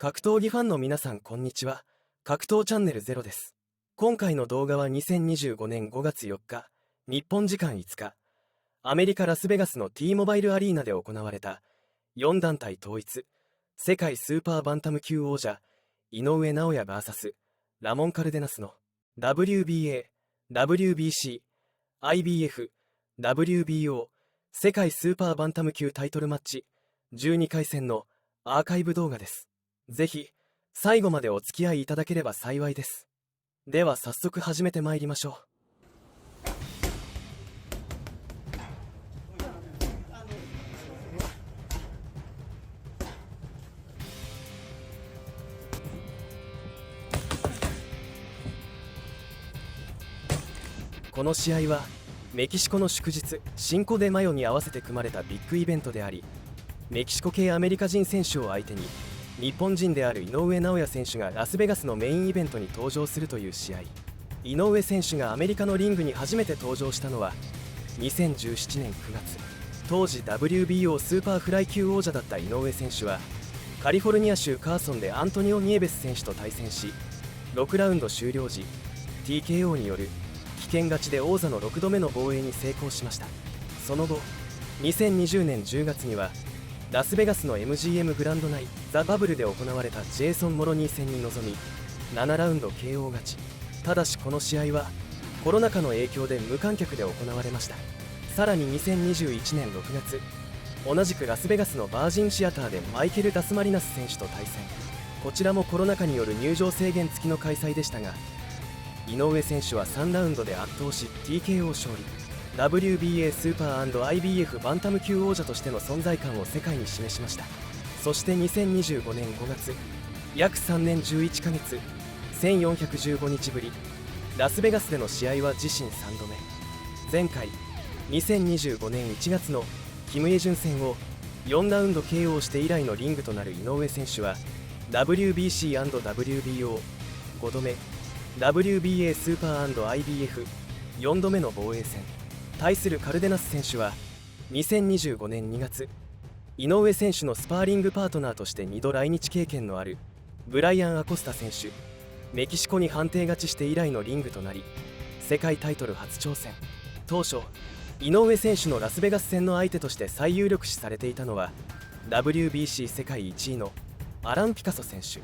格闘技ファンの皆さんこんにちは。格闘チャンネルゼロです。今回の動画は2025年5月4日、日本時間5日、アメリカ・ラスベガスの T モバイルアリーナで行われた4団体統一世界スーパーバンタム級王者井上尚弥 VS ラモン・カルデナスの WBA、WBC、IBF、WBO 世界スーパーバンタム級タイトルマッチ12回戦のアーカイブ動画です。ぜひ最後までお付き合いいただければ幸いです。では早速始めてまいりましょう。この試合はメキシコの祝日シンコ・デ・マヨに合わせて組まれたビッグイベントであり、メキシコ系アメリカ人選手を相手に日本人である井上尚弥選手がラスベガスのメインイベントに登場するという試合。井上選手がアメリカのリングに初めて登場したのは2017年9月。当時 WBO スーパーフライ級王者だった井上選手はカリフォルニア州カーソンでアントニオ・ニエベス選手と対戦し、6ラウンド終了時 TKO による危険勝ちで王座の6度目の防衛に成功しました。その後2020年10月にはラスベガスの MGM グランド内ザ・バブルで行われたジェイソン・モロニー戦に臨み7ラウンド KO 勝ち。ただしこの試合はコロナ禍の影響で無観客で行われました。さらに2021年6月、同じくラスベガスのバージンシアターでマイケル・ダスマリナス選手と対戦。こちらもコロナ禍による入場制限付きの開催でしたが、井上選手は3ラウンドで圧倒し TKO 勝利。WBA スーパー &IBF バンタム級王者としての存在感を世界に示しました。そして2025年5月、約3年11ヶ月1415日ぶり、ラスベガスでの試合は自身3度目。前回2025年1月のキム・イェジュン戦を4ラウンド KO して以来のリングとなる井上選手は WBC&WBO5 度目、 WBA スーパー &IBF4 度目の防衛戦。対するカルデナス選手は2025年2月、井上選手のスパーリングパートナーとして2度来日経験のあるブライアン・アコスタ選手、メキシコに判定勝ちして以来のリングとなり世界タイトル初挑戦。当初井上選手のラスベガス戦の相手として最有力視されていたのは WBC 世界1位のアラン・ピカソ選手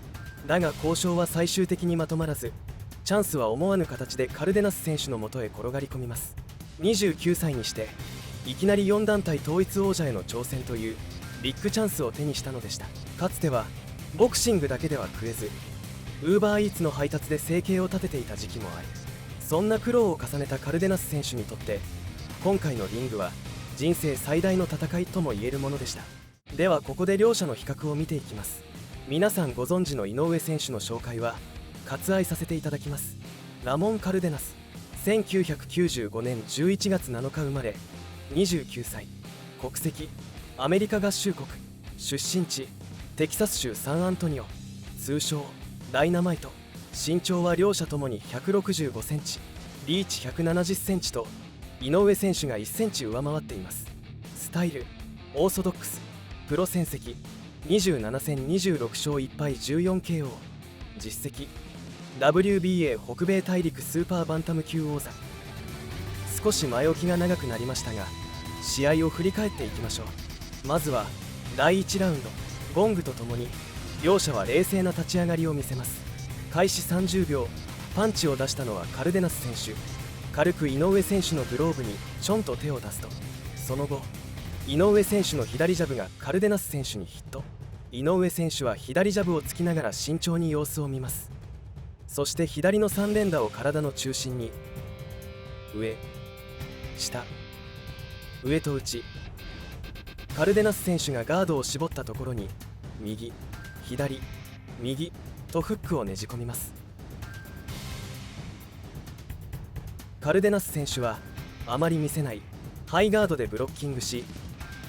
だが、交渉は最終的にまとまらず、チャンスは思わぬ形でカルデナス選手のもとへ転がり込みます。29歳にしていきなり4団体統一王者への挑戦というビッグチャンスを手にしたのでした。かつてはボクシングだけでは食えず UberEats の配達で生計を立てていた時期もあり、そんな苦労を重ねたカルデナス選手にとって今回のリングは人生最大の戦いとも言えるものでした。ではここで両者の比較を見ていきます。皆さんご存知の井上選手の紹介は割愛させていただきます。ラモン・カルデナス、1995年11月7日生まれ、29歳、国籍アメリカ合衆国、出身地テキサス州サンアントニオ、通称ダイナマイト。身長は両者ともに165センチ、リーチ170センチと井上選手が1センチ上回っています。スタイルオーソドックス、プロ戦績27戦26勝1敗 14KO、 実績WBA 北米大陸スーパーバンタム級王座。少し前置きが長くなりましたが、試合を振り返っていきましょう。まずは第1ラウンド、ゴングとともに両者は冷静な立ち上がりを見せます。開始30秒、パンチを出したのはカルデナス選手。軽く井上選手のグローブにちょんと手を出すと、その後井上選手の左ジャブがカルデナス選手にヒット。井上選手は左ジャブを突きながら慎重に様子を見ます。そして左の3連打を体の中心に上、下、上と打ち、カルデナス選手がガードを絞ったところに右、左、右とフックをねじ込みます。カルデナス選手はあまり見せないハイガードでブロッキングし、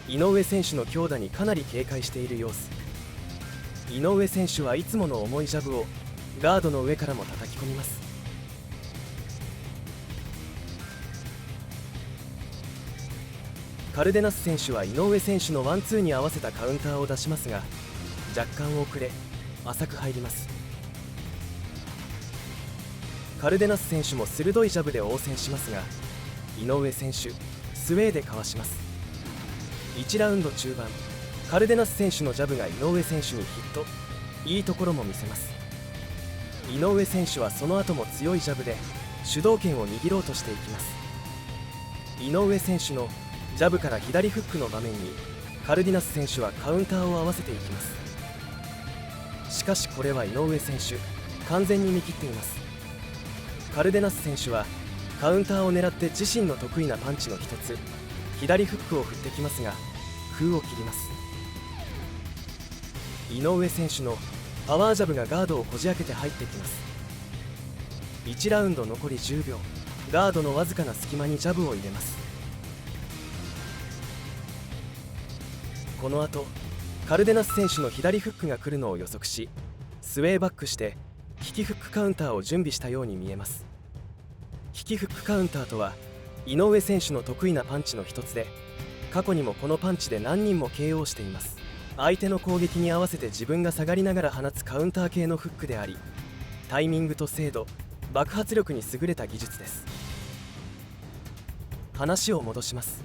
井上選手の強打にかなり警戒している様子。井上選手はいつもの重いジャブをガードの上からも叩き込みます。カルデナス選手は井上選手のワンツーに合わせたカウンターを出しますが、若干遅れ浅く入ります。カルデナス選手も鋭いジャブで応戦しますが、井上選手スウェーでかわします。1ラウンド中盤、カルデナス選手のジャブが井上選手にヒット、いいところも見せます。井上選手はその後も強いジャブで主導権を握ろうとしていきます。井上選手のジャブから左フックの場面にカルディナス選手はカウンターを合わせていきます。しかしこれは井上選手完全に見切っています。カルデナス選手はカウンターを狙って自身の得意なパンチの一つ左フックを振ってきますが、空を切ります。井上選手のパワージャブがガードをこじ開けて入ってきます。1ラウンド残り10秒、ガードのわずかな隙間にジャブを入れます。この後カルデナス選手の左フックが来るのを予測し、スウェーバックして引きフックカウンターを準備したように見えます。引きフックカウンターとは井上選手の得意なパンチの一つで、過去にもこのパンチで何人も KO しています。相手の攻撃に合わせて自分が下がりながら放つカウンター系のフックであり、タイミングと精度、爆発力に優れた技術です。話を戻します。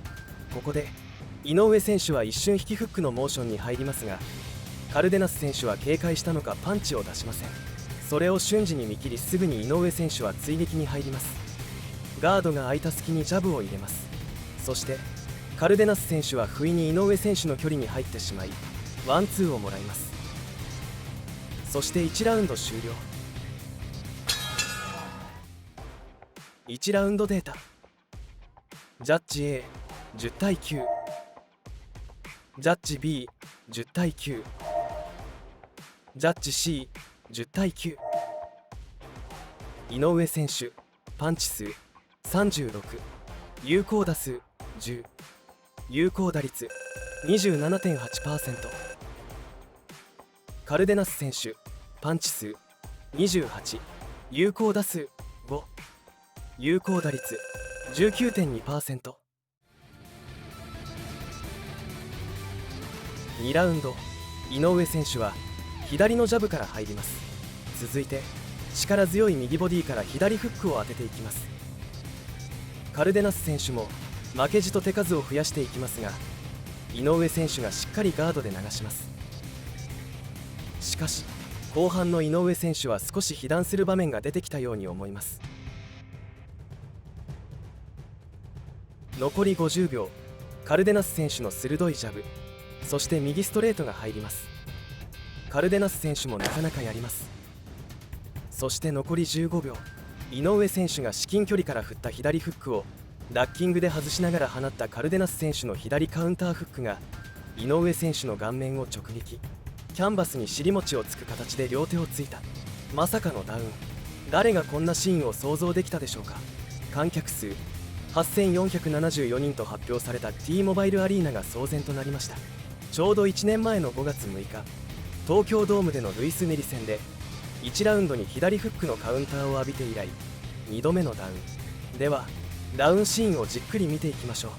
ここで井上選手は一瞬引きフックのモーションに入りますが、カルデナス選手は警戒したのかパンチを出しません。それを瞬時に見切り、すぐに井上選手は追撃に入ります。ガードが空いた隙にジャブを入れます。そしてカルデナス選手は不意に井上選手の距離に入ってしまい、ワンツーをもらいます。そして1ラウンド終了。1ラウンドデータ、ジャッジ A10 対9、ジャッジ B10 対9、ジャッジ C10 対9。井上選手パンチ数36、有効打数10、有効打率 27.8%。 カルデナス選手パンチ数28、有効打数5、有効打率 19.2%。 2ラウンド、井上選手は左のジャブから入ります。続いて力強い右ボディから左フックを当てていきます。カルデナス選手も負けじと手数を増やしていきますが、井上選手がしっかりガードで流します。しかし後半の井上選手は少し被弾する場面が出てきたように思います。残り50秒、カルデナス選手の鋭いジャブ、そして右ストレートが入ります。カルデナス選手もなかなかやります。そして残り15秒、井上選手が至近距離から振った左フックをダッキングで外しながら放ったカルデナス選手の左カウンターフックが井上選手の顔面を直撃、キャンバスに尻餅をつく形で両手をついた。まさかのダウン。誰がこんなシーンを想像できたでしょうか。観客数8474人と発表された T モバイルアリーナが騒然となりました。ちょうど1年前の5月6日、東京ドームでのルイス・ネリ戦で1ラウンドに左フックのカウンターを浴びて以来2度目のダウン。ではダウンシーンをじっくり見ていきましょ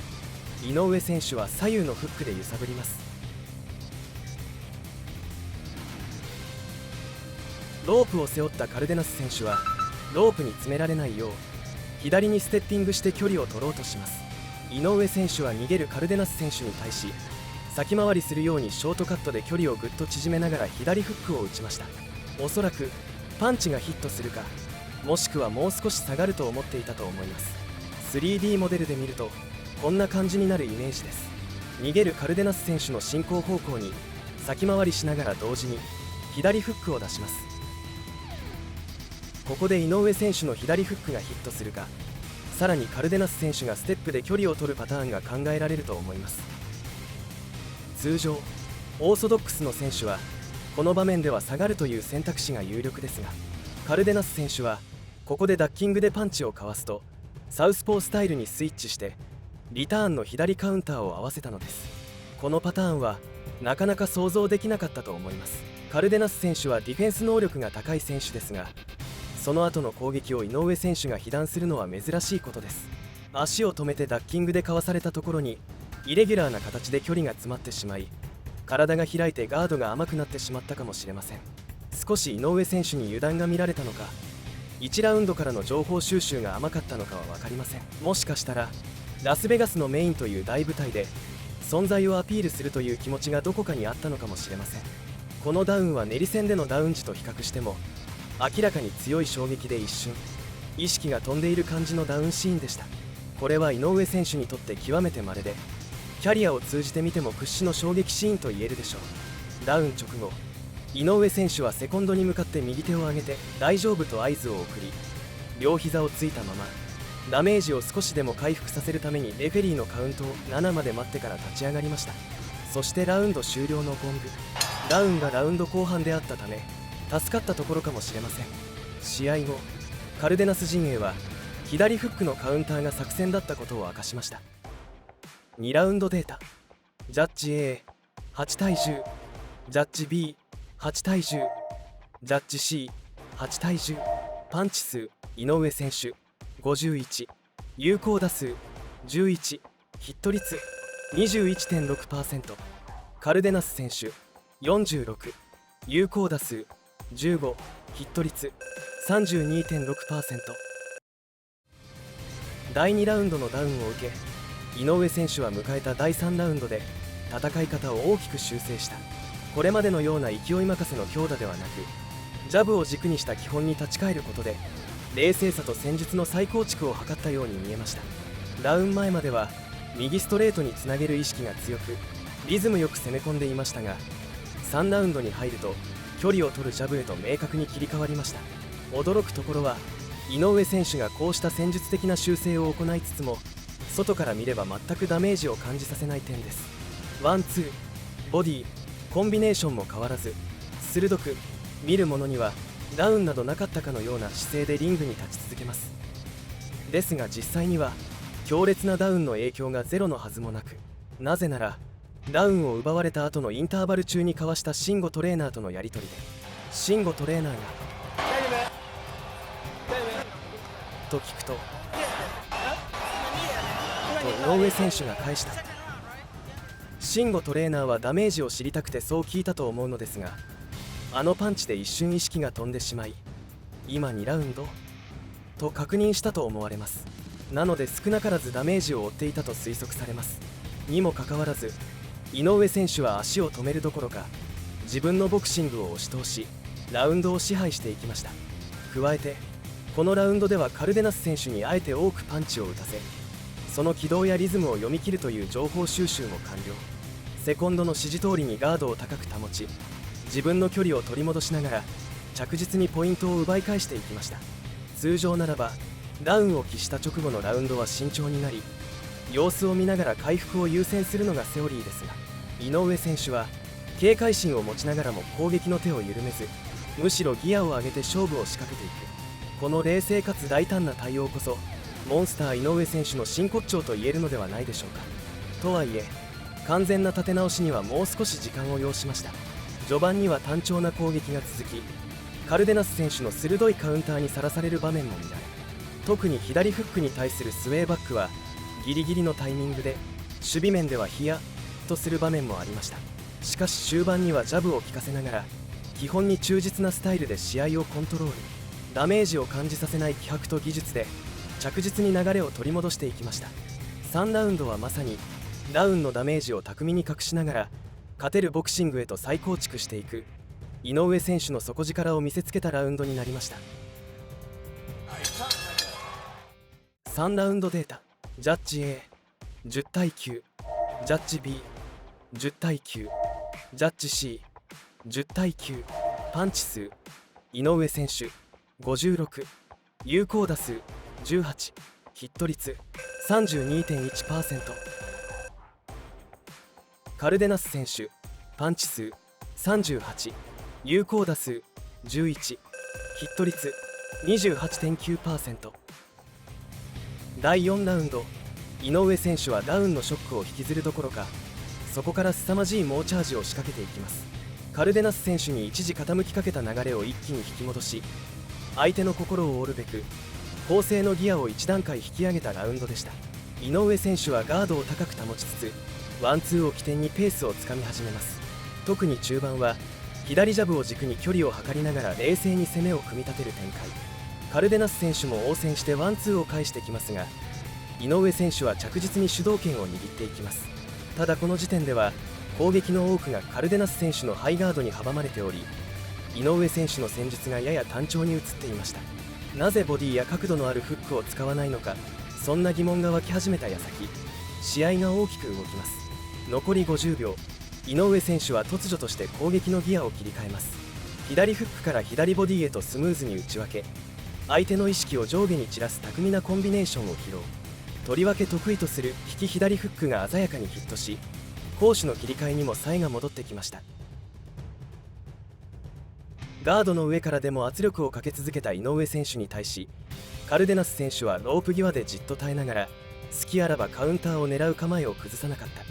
う。井上選手は左右のフックで揺さぶります。ロープを背負ったカルデナス選手はロープに詰められないよう左にステッピングして距離を取ろうとします。井上選手は逃げるカルデナス選手に対し先回りするようにショートカットで距離をぐっと縮めながら左フックを打ちました。おそらくパンチがヒットするか、もしくはもう少し下がると思っていたと思います。 3D モデルで見るとこんな感じになるイメージです。逃げるカルデナス選手の進行方向に先回りしながら同時に左フックを出します。ここで井上選手の左フックがヒットするか、さらにカルデナス選手がステップで距離を取るパターンが考えられると思います。通常オーソドックスの選手はこの場面では下がるという選択肢が有力ですが、カルデナス選手はここでダッキングでパンチをかわすとサウスポースタイルにスイッチしてリターンの左カウンターを合わせたのです。このパターンはなかなか想像できなかったと思います。カルデナス選手はディフェンス能力が高い選手ですが、その後の攻撃を井上選手が被弾するのは珍しいことです。足を止めてダッキングでかわされたところにイレギュラーな形で距離が詰まってしまい、体が開いてガードが甘くなってしまったかもしれません。少し井上選手に油断が見られたのか、1ラウンドからの情報収集が甘かったのかは分かりません。もしかしたらラスベガスのメインという大舞台で存在をアピールするという気持ちがどこかにあったのかもしれません。このダウンは練り戦でのダウン時と比較しても明らかに強い衝撃で、一瞬意識が飛んでいる感じのダウンシーンでした。これは井上選手にとって極めて稀で、キャリアを通じて見ても屈指の衝撃シーンと言えるでしょう。ダウン直後、井上選手はセコンドに向かって右手を上げて大丈夫と合図を送り、両膝をついたままダメージを少しでも回復させるためにレフェリーのカウントを7まで待ってから立ち上がりました。そしてラウンド終了のゴング。ダウンがラウンド後半であったため助かったところかもしれません。試合後、カルデナス陣営は左フックのカウンターが作戦だったことを明かしました。2ラウンドデータ。ジャッジ A8 対10、ジャッジ B8 対10、ジャッジ C8 対10。パンチ数井上選手51、有効打数11、ヒット率 21.6%。 カルデナス選手46、有効打数15、ヒット率 32.6%。 第2ラウンドのダウンを受け、井上選手は迎えた第3ラウンドで戦い方を大きく修正した。これまでのような勢い任せの強打ではなく、ジャブを軸にした基本に立ち返ることで冷静さと戦術の再構築を図ったように見えました。ダウン前までは右ストレートにつなげる意識が強く、リズムよく攻め込んでいましたが、3ラウンドに入ると距離を取るジャブへと明確に切り替わりました。驚くところは井上選手がこうした戦術的な修正を行いつつも、外から見れば全くダメージを感じさせない点です。ワンツー、ボディ、コンビネーションも変わらず鋭く、見る者にはダウンなどなかったかのような姿勢でリングに立ち続けます。ですが実際には強烈なダウンの影響がゼロのはずもなく、なぜならダウンを奪われた後のインターバル中に交わした慎吾トレーナーとのやり取りで、慎吾トレーナーがと聞くと井上選手が返した。慎吾トレーナーはダメージを知りたくてそう聞いたと思うのですが、あのパンチで一瞬意識が飛んでしまい、今2ラウンドと確認したと思われます。なので少なからずダメージを負っていたと推測されます。にもかかわらず井上選手は足を止めるどころか自分のボクシングを押し通しラウンドを支配していきました。加えてこのラウンドではカルデナス選手にあえて多くパンチを打たせ、その軌道やリズムを読み切るという情報収集も完了。セコンドの指示通りにガードを高く保ち、自分の距離を取り戻しながら着実にポイントを奪い返していきました。通常ならばダウンを喫した直後のラウンドは慎重になり、様子を見ながら回復を優先するのがセオリーですが、井上選手は警戒心を持ちながらも攻撃の手を緩めず、むしろギアを上げて勝負を仕掛けていく、この冷静かつ大胆な対応こそモンスター井上選手の真骨頂と言えるのではないでしょうか。とはいえ完全な立て直しにはもう少し時間を要しました。序盤には単調な攻撃が続き、カルデナス選手の鋭いカウンターにさらされる場面も見られ、特に左フックに対するスウェーバックはギリギリのタイミングで守備面ではヒヤッとする場面もありました。しかし終盤にはジャブを効かせながら基本に忠実なスタイルで試合をコントロール、ダメージを感じさせない気迫と技術で着実に流れを取り戻していきました。3ラウンドはまさにダウンのダメージを巧みに隠しながら勝てるボクシングへと再構築していく井上選手の底力を見せつけたラウンドになりました。3ラウンドデータ。ジャッジ A10 対9、ジャッジ B10 対9、ジャッジ C10 対9。パンチ数井上選手56、有効打数18、ヒット率 32.1%。 カルデナス選手パンチ数38、有効打数11、ヒット率 28.9%。 第4ラウンド、井上選手はダウンのショックを引きずるどころか、そこから凄まじい猛チャージを仕掛けていきます。カルデナス選手に一時傾きかけた流れを一気に引き戻し、相手の心を折るべく攻勢のギアを1段階引き上げたラウンドでした。井上選手はガードを高く保ちつつワンツーを起点にペースをつかみ始めます。特に中盤は左ジャブを軸に距離を測りながら冷静に攻めを組み立てる展開。カルデナス選手も応戦してワンツーを返してきますが、井上選手は着実に主導権を握っていきます。ただこの時点では攻撃の多くがカルデナス選手のハイガードに阻まれており、井上選手の戦術がやや単調に映っていました。なぜボディや角度のあるフックを使わないのか、そんな疑問が湧き始めた矢先、試合が大きく動きます。残り50秒、井上選手は突如として攻撃のギアを切り替えます。左フックから左ボディへとスムーズに打ち分け、相手の意識を上下に散らす巧みなコンビネーションを披露。とりわけ得意とする引き左フックが鮮やかにヒットし、攻守の切り替えにも冴えが戻ってきました。ガードの上からでも圧力をかけ続けた井上選手に対し、カルデナス選手はロープ際でじっと耐えながら、隙あらばカウンターを狙う構えを崩さなかった。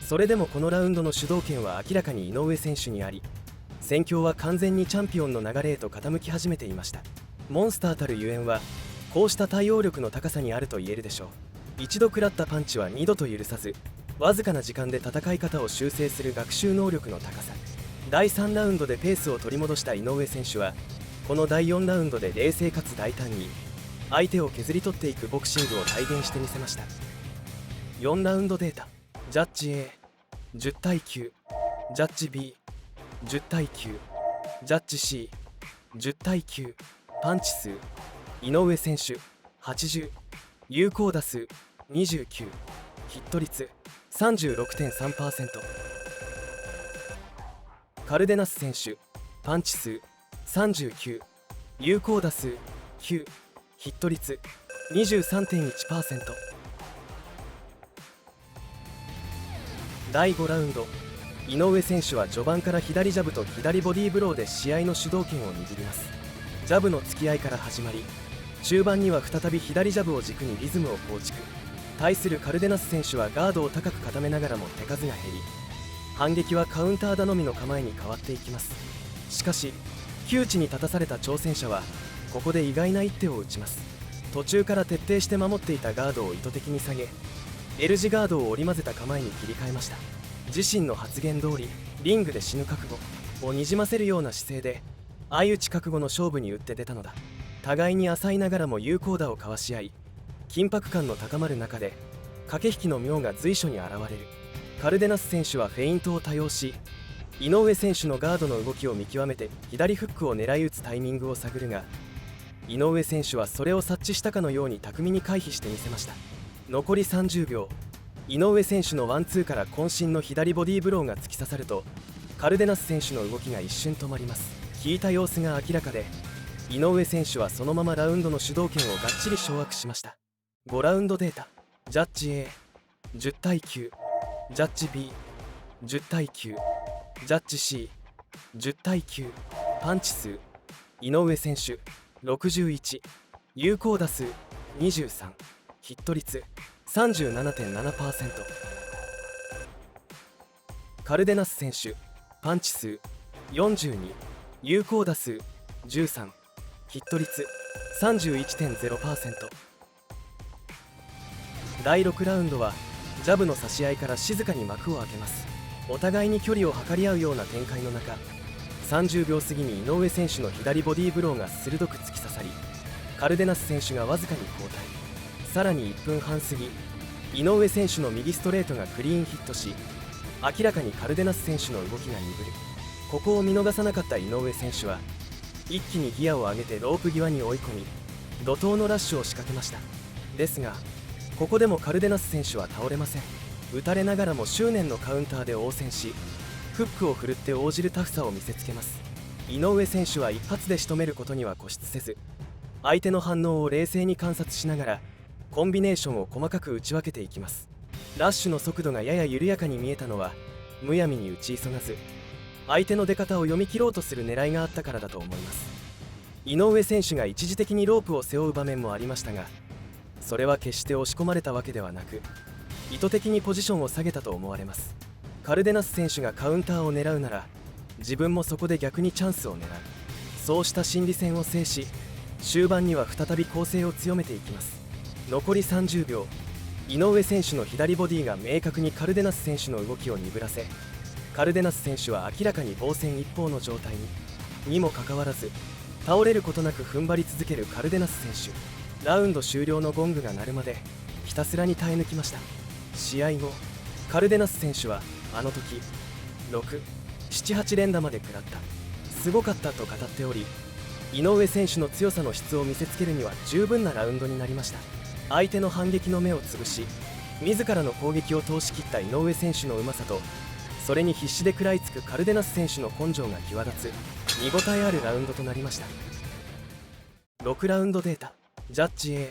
それでもこのラウンドの主導権は明らかに井上選手にあり、戦況は完全にチャンピオンの流れへと傾き始めていました。モンスターたるゆえんはこうした対応力の高さにあると言えるでしょう。一度食らったパンチは二度と許さず、わずかな時間で戦い方を修正する学習能力の高さ。第3ラウンドでペースを取り戻した井上選手は、この第4ラウンドで冷静かつ大胆に相手を削り取っていくボクシングを体現してみせました。4ラウンドデータ。ジャッジ A10 対9、ジャッジ B10 対9、ジャッジ C10 対9。パンチ数井上選手80、有効打数29、ヒット率 36.3%。 カルデナス選手パンチ数39、有効打数9、ヒット率 23.1%。 第5ラウンド、井上選手は序盤から左ジャブと左ボディーブローで試合の主導権を握ります。ジャブの突き合いから始まり、中盤には再び左ジャブを軸にリズムを構築。対するカルデナス選手はガードを高く固めながらも手数が減り、反撃はカウンター頼みの構えに変わっていきます。しかし窮地に立たされた挑戦者はここで意外な一手を打ちます。途中から徹底して守っていたガードを意図的に下げ、L 字ガードを織り交ぜた構えに切り替えました。自身の発言通り、リングで死ぬ覚悟をにじませるような姿勢で相打ち覚悟の勝負に打って出たのだ。互いに浅いながらも有効打を交わし合い、緊迫感の高まる中で駆け引きの妙が随所に現れる。カルデナス選手はフェイントを多用し、井上選手のガードの動きを見極めて左フックを狙い撃つタイミングを探るが、井上選手はそれを察知したかのように巧みに回避してみせました。残り30秒、井上選手のワンツーから渾身の左ボディーブローが突き刺さると、カルデナス選手の動きが一瞬止まります。引いた様子が明らかで、井上選手はそのままラウンドの主導権をがっちり掌握しました。5ラウンドデータ。ジャッジ A10 対9、ジャッジ B10 対9、ジャッジ C10 対9。パンチ数井上選手61、有効打数23、ヒット率 37.7%。 カルデナス選手パンチ数42、有効打数13、ヒット率 31.0%。 第6ラウンドはジャブの差し合いから静かに幕を開けます。お互いに距離を測り合うような展開の中、30秒過ぎに井上選手の左ボディーブローが鋭く突き刺さり、カルデナス選手がわずかに後退。さらに1分半過ぎ、井上選手の右ストレートがクリーンヒットし、明らかにカルデナス選手の動きが鈍る。ここを見逃さなかった井上選手は一気にギアを上げてロープ際に追い込み、怒涛のラッシュを仕掛けました。ですがここでもカルデナス選手は倒れません。打たれながらも執念のカウンターで応戦し、フックを振るって応じるタフさを見せつけます。井上選手は一発で仕留めることには固執せず、相手の反応を冷静に観察しながらコンビネーションを細かく打ち分けていきます。ラッシュの速度がやや緩やかに見えたのは、むやみに打ち急がず相手の出方を読み切ろうとする狙いがあったからだと思います。井上選手が一時的にロープを背負う場面もありましたが、それは決して押し込まれたわけではなく、意図的にポジションを下げたと思われます。カルデナス選手がカウンターを狙うなら、自分もそこで逆にチャンスを狙う。そうした心理戦を制し、終盤には再び攻勢を強めていきます。残り30秒、井上選手の左ボディが明確にカルデナス選手の動きを鈍らせ、カルデナス選手は明らかに防戦一方の状態にもかかわらず、倒れることなく踏ん張り続けるカルデナス選手。ラウンド終了のゴングが鳴るまでひたすらに耐え抜きました。試合後、カルデナス選手はあの時6、7、8連打まで食らった、すごかったと語っており、井上選手の強さの質を見せつけるには十分なラウンドになりました。相手の反撃の目をつぶし、自らの攻撃を通し切った井上選手のうまさと、それに必死で食らいつくカルデナス選手の根性が際立つ見応えあるラウンドとなりました。6ラウンドデータ。ジャッジ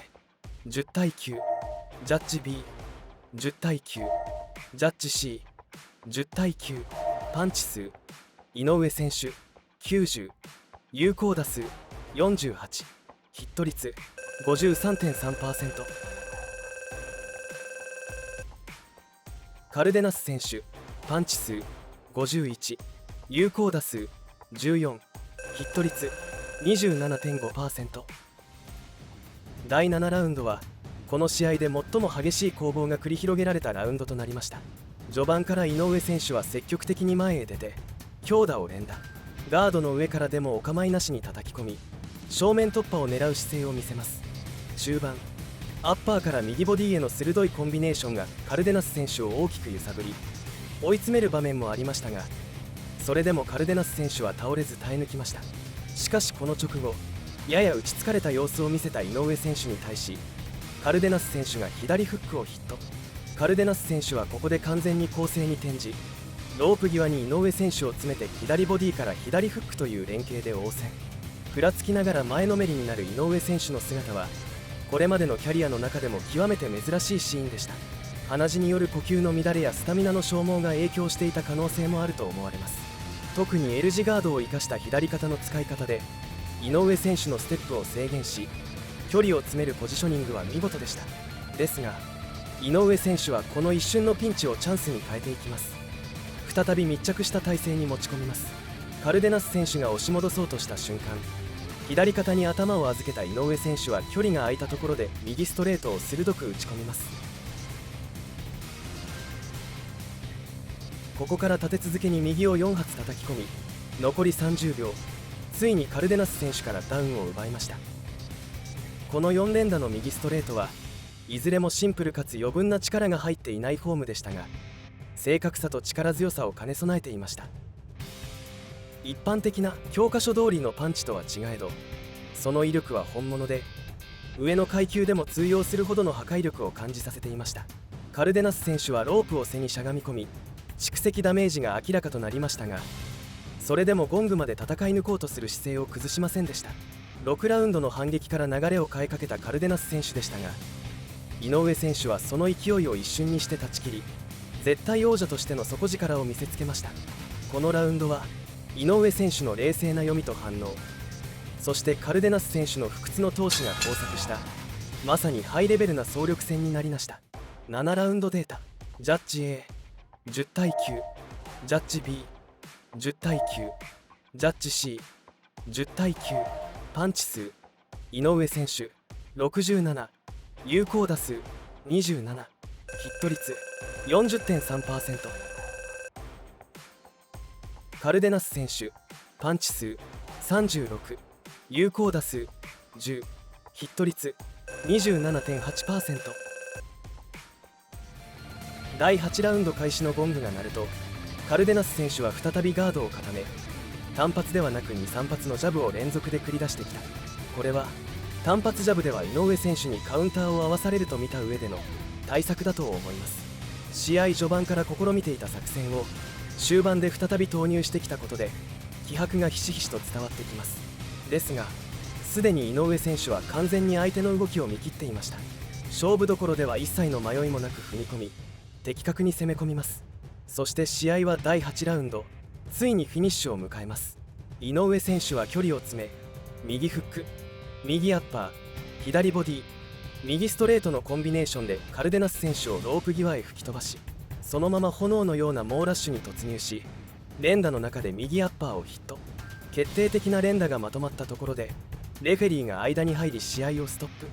A10 対9、ジャッジ B10 対9、ジャッジ C10 対9。パンチ数井上選手90、有効打数48、ヒット率 53.3%。 カルデナス選手パンチ数51、有効打数14、ヒット率 27.5%。 第7ラウンドはこの試合で最も激しい攻防が繰り広げられたラウンドとなりました。序盤から井上選手は積極的に前へ出て強打を連打、ガードの上からでもお構いなしに叩き込み、正面突破を狙う姿勢を見せます。中盤、アッパーから右ボディへの鋭いコンビネーションがカルデナス選手を大きく揺さぶり、追い詰める場面もありましたが、それでもカルデナス選手は倒れず耐え抜きました。しかしこの直後、やや打ち疲れた様子を見せた井上選手に対し、カルデナス選手が左フックをヒット。カルデナス選手はここで完全に攻勢に転じ、ロープ際に井上選手を詰めて左ボディから左フックという連携で応戦。ふらつきながら前のめりになる井上選手の姿は、これまでのキャリアの中でも極めて珍しいシーンでした。鼻血による呼吸の乱れやスタミナの消耗が影響していた可能性もあると思われます。特に L 字ガードを生かした左肩の使い方で井上選手のステップを制限し、距離を詰めるポジショニングは見事でした。ですが井上選手はこの一瞬のピンチをチャンスに変えていきます。再び密着した体勢に持ち込みます。カルデナス選手が押し戻そうとした瞬間、左肩に頭を預けた井上選手は距離が空いたところで右ストレートを鋭く打ち込みます。ここから立て続けに右を4発叩き込み、残り30秒、ついにカルデナス選手からダウンを奪いました。この4連打の右ストレートはいずれもシンプルかつ余分な力が入っていないフォームでしたが、正確さと力強さを兼ね備えていました。一般的な教科書通りのパンチとは違えど、その威力は本物で、上の階級でも通用するほどの破壊力を感じさせていました。カルデナス選手はロープを背にしゃがみ込み、蓄積ダメージが明らかとなりましたが、それでもゴングまで戦い抜こうとする姿勢を崩しませんでした。6ラウンドの反撃から流れを変えかけたカルデナス選手でしたが、井上選手はその勢いを一瞬にして断ち切り、絶対王者としての底力を見せつけました。このラウンドは井上選手の冷静な読みと反応、そしてカルデナス選手の不屈の闘志が交錯した、まさにハイレベルな総力戦になりました。7ラウンドデータ。ジャッジ A10 対9、ジャッジ B10 対9、ジャッジ C10 対9。パンチ数井上選手67、有効打数27、ヒット率 40.3%。 カルデナス選手パンチ数36、有効打数10、ヒット率 27.8%。 第8ラウンド開始のゴングが鳴ると、カルデナス選手は再びガードを固め、単発ではなく 2、3発のジャブを連続で繰り出してきた。これは単発ジャブでは井上選手にカウンターを合わされると見た上での対策だと思います。試合序盤から試みていた作戦を終盤で再び投入してきたことで、気迫がひしひしと伝わってきます。ですがすでに井上選手は完全に相手の動きを見切っていました。勝負どころでは一切の迷いもなく踏み込み、的確に攻め込みます。そして試合は第8ラウンド、ついにフィニッシュを迎えます。井上選手は距離を詰め、右フック、右アッパー、左ボディ、右ストレートのコンビネーションでカルデナス選手をロープ際へ吹き飛ばし、そのまま炎のような猛ラッシュに突入し、連打の中で右アッパーをヒット。決定的な連打がまとまったところでレフェリーが間に入り試合をストップ。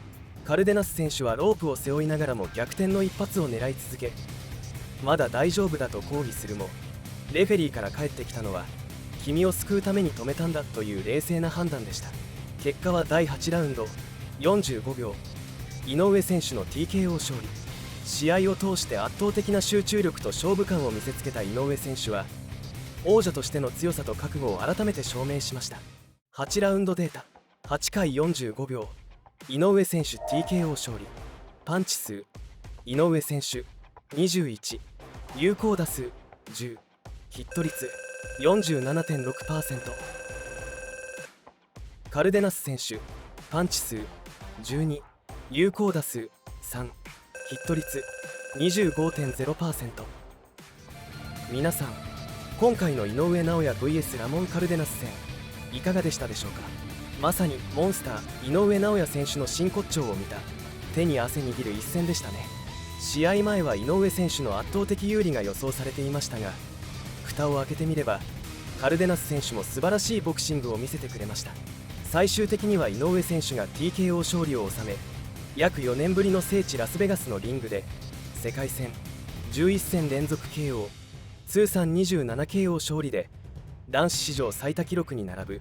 カルデナス選手はロープを背負いながらも逆転の一発を狙い続け、まだ大丈夫だと抗議するも、レフェリーから返ってきたのは君を救うために止めたんだという冷静な判断でした。結果は第8ラウンド45秒井上選手の TKO 勝利。試合を通して圧倒的な集中力と勝負感を見せつけた井上選手は王者としての強さと覚悟を改めて証明しました。8ラウンドデータ8回45秒井上選手 TKO 勝利。パンチ数井上選手21、有効打数10、ヒット率 47.6%。 カルデナス選手パンチ数12、有効打数3、ヒット率 25.0%。 皆さん、今回の井上尚弥 vs ラモン・カルデナス戦いかがでしたでしょうか。まさにモンスター井上尚弥選手の真骨頂を見た手に汗握る一戦でしたね。試合前は井上選手の圧倒的有利が予想されていましたが、蓋を開けてみればカルデナス選手も素晴らしいボクシングを見せてくれました。最終的には井上選手が TKO 勝利を収め、約4年ぶりの聖地ラスベガスのリングで世界戦11戦連続 KO、 通算 27KO 勝利で男子史上最多記録に並ぶ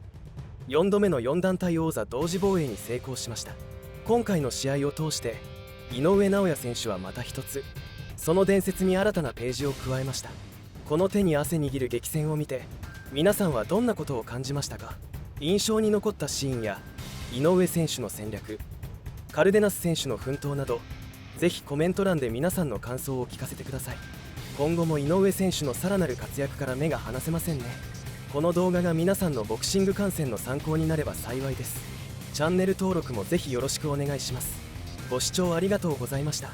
4度目の4団体王座同時防衛に成功しました。今回の試合を通して井上尚弥選手はまた一つその伝説に新たなページを加えました。この手に汗握る激戦を見て皆さんはどんなことを感じましたか。印象に残ったシーンや井上選手の戦略、カルデナス選手の奮闘など、ぜひコメント欄で皆さんの感想を聞かせてください。今後も井上選手のさらなる活躍から目が離せませんね。この動画が皆さんのボクシング観戦の参考になれば幸いです。チャンネル登録もぜひよろしくお願いします。ご視聴ありがとうございました。